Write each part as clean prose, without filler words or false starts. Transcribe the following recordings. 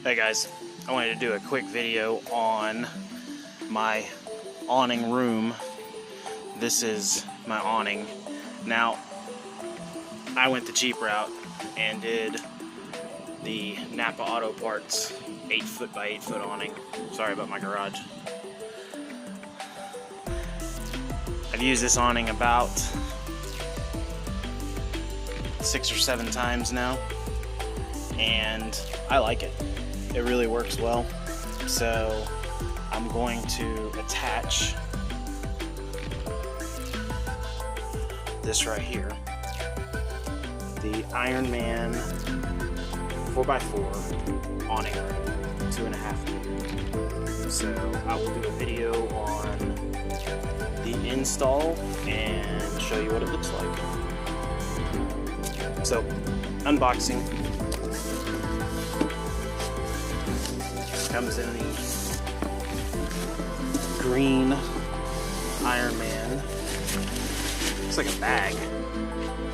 Hey guys, I wanted to do a quick video on my awning room. This is my awning. Now, I went the cheap route and did the Napa Auto Parts 8 foot by 8 foot awning. Sorry about my garage. I've used this awning about 6 or 7 times now, and I like it. It really works well. So I'm going to attach this right here, the Ironman 4x4 awning room, 2.5 meters. So I will do a video on the install and show you what it looks like. So, unboxing. Comes in the green Ironman. Looks like a bag.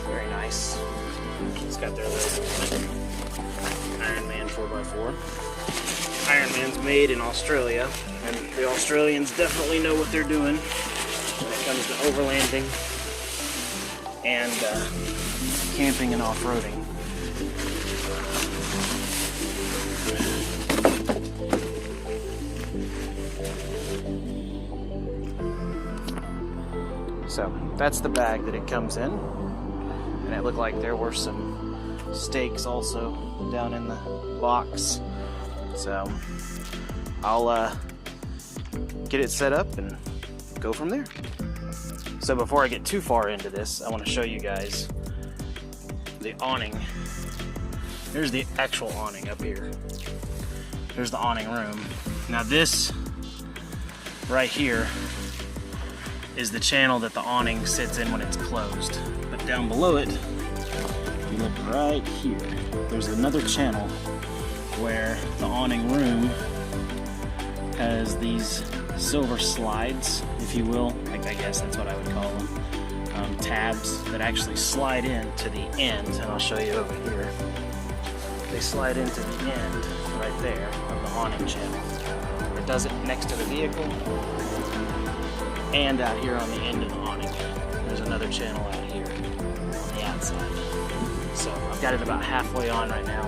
Very nice. It's got their logo on it. Ironman 4x4. Ironman's made in Australia, and the Australians definitely know what they're doing when it comes to overlanding and camping and off-roading. So that's the bag that it comes in, and it looked like there were some stakes also down in the box. So I'll get it set up and go from there. So before I get too far into this, I want to show you guys the awning. There's the actual awning up here. There's the awning room. Now this right here is the channel that the awning sits in when it's closed. But down below it, if you look right here, there's another channel where the awning room has these silver slides, if you will. I guess that's what I would call them. Tabs that actually slide in to the end, and I'll show you over here. They slide into the end right there of the awning channel. It does it next to the vehicle, and out here on the end of the awning. There's another channel out here on the outside. So I've got it about halfway on right now,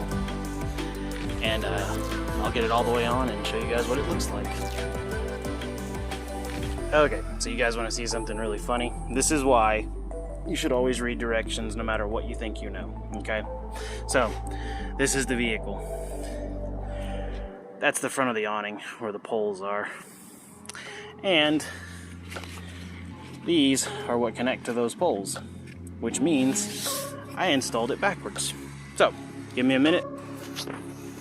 and I'll get it all the way on and show you guys what it looks like. Okay, so you guys want to see something really funny? This is why you should always read directions no matter what you think you know, okay? So, this is the vehicle. That's the front of the awning where the poles are. And these are what connect to those poles, which means I installed it backwards. So, give me a minute.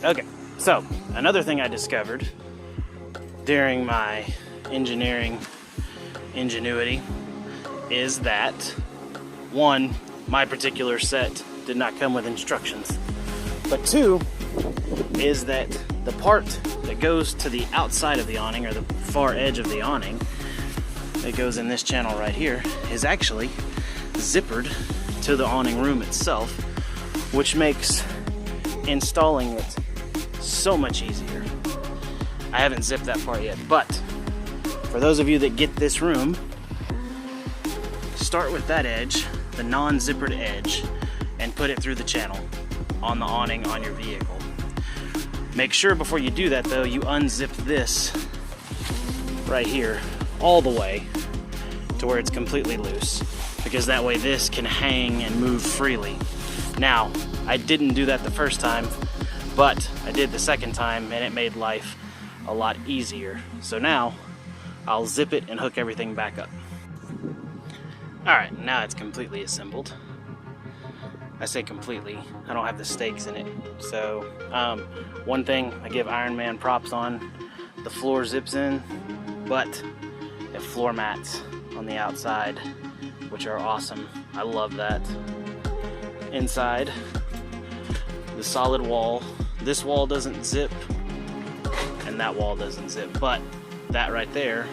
Okay, so another thing I discovered during my engineering ingenuity is that, one, my particular set did not come with instructions, but two, is that the part that goes to the outside of the awning, or the far edge of the awning, that goes in this channel right here, is actually zippered to the awning room itself, which makes installing it so much easier. I haven't zipped that part yet, but for those of you that get this room, start with that edge, the non-zippered edge, and put it through the channel on the awning on your vehicle. Make sure before you do that though, you unzip this right here all the way to where it's completely loose, because that way this can hang and move freely. Now, I didn't do that the first time, but I did the second time, and it made life a lot easier. So now I'll zip it and hook everything back up. Alright, now it's completely assembled. I say completely, I don't have the stakes in it. So, one thing I give Ironman props on, the floor zips in, but they have floor mats on the outside, which are awesome. I love that. Inside, the solid wall. This wall doesn't zip, and that wall doesn't zip, but that right there,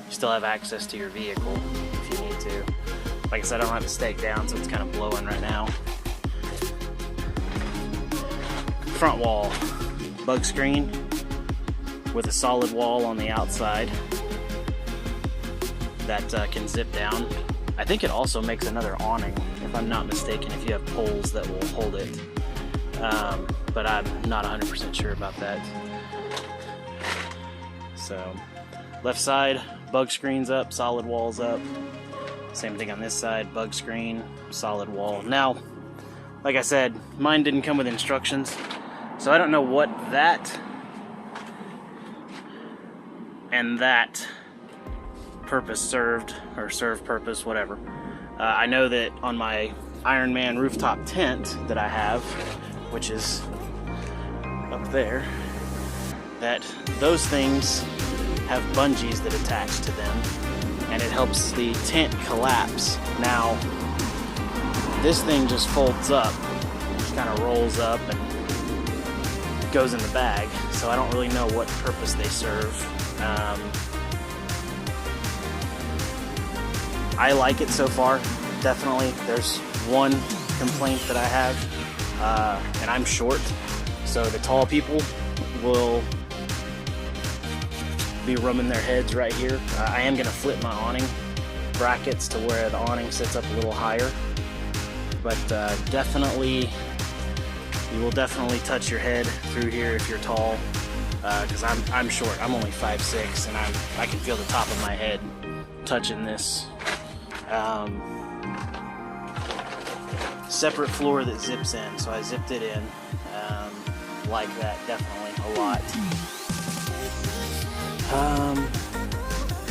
you still have access to your vehicle if you need to. Like I said, I don't have a stake down, so it's kind of blowing right now. Front wall bug screen with a solid wall on the outside that can zip down. I think it also makes another awning, if I'm not mistaken, if you have poles that will hold it. But I'm not 100% sure about that. So, left side, bug screen's up, solid wall's up. Same thing on this side, bug screen, solid wall. Now, like I said, mine didn't come with instructions, so I don't know what that and that purpose served, or served purpose, whatever. I know that on my Ironman rooftop tent that I have, which is up there, that those things have bungees that attach to them, and it helps the tent collapse. Now, this thing just folds up, kind of rolls up and goes in the bag, so I don't really know what purpose they serve. I like it so far, definitely. There's one complaint that I have, and I'm short, so the tall people will be rubbing their heads right here. I am going to flip my awning brackets to where the awning sits up a little higher, but definitely, you will definitely touch your head through here if you're tall, because I'm short. I'm only 5'6", and I can feel the top of my head touching this. Separate floor that zips in, so I zipped it in, like that, definitely a lot.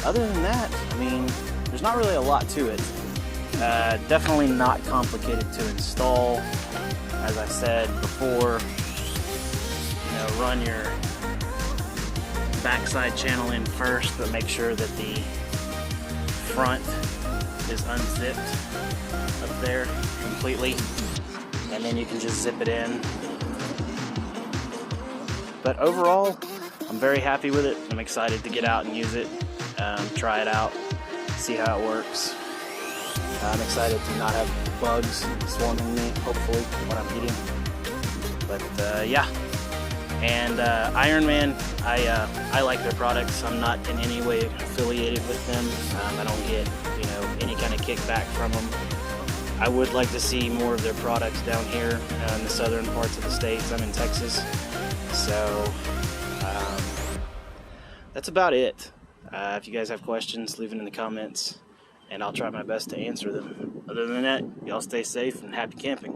Other than that, I mean, there's not really a lot to it. Definitely not complicated to install. As I said before, you know, run your backside channel in first, but make sure that the front is unzipped up there completely, and then you can just zip it in. But overall, I'm very happy with it. I'm excited to get out and use it, try it out, see how it works. I'm excited to not have bugs swarming me, hopefully, when I'm eating. But yeah, and Ironman, I like their products. I'm not in any way affiliated with them. I don't get, you know, any kind of kickback from them. I would like to see more of their products down here in the southern parts of the states. I'm in Texas, so that's about it. If you guys have questions, leave it in the comments, and I'll try my best to answer them. Other than that, y'all stay safe and happy camping.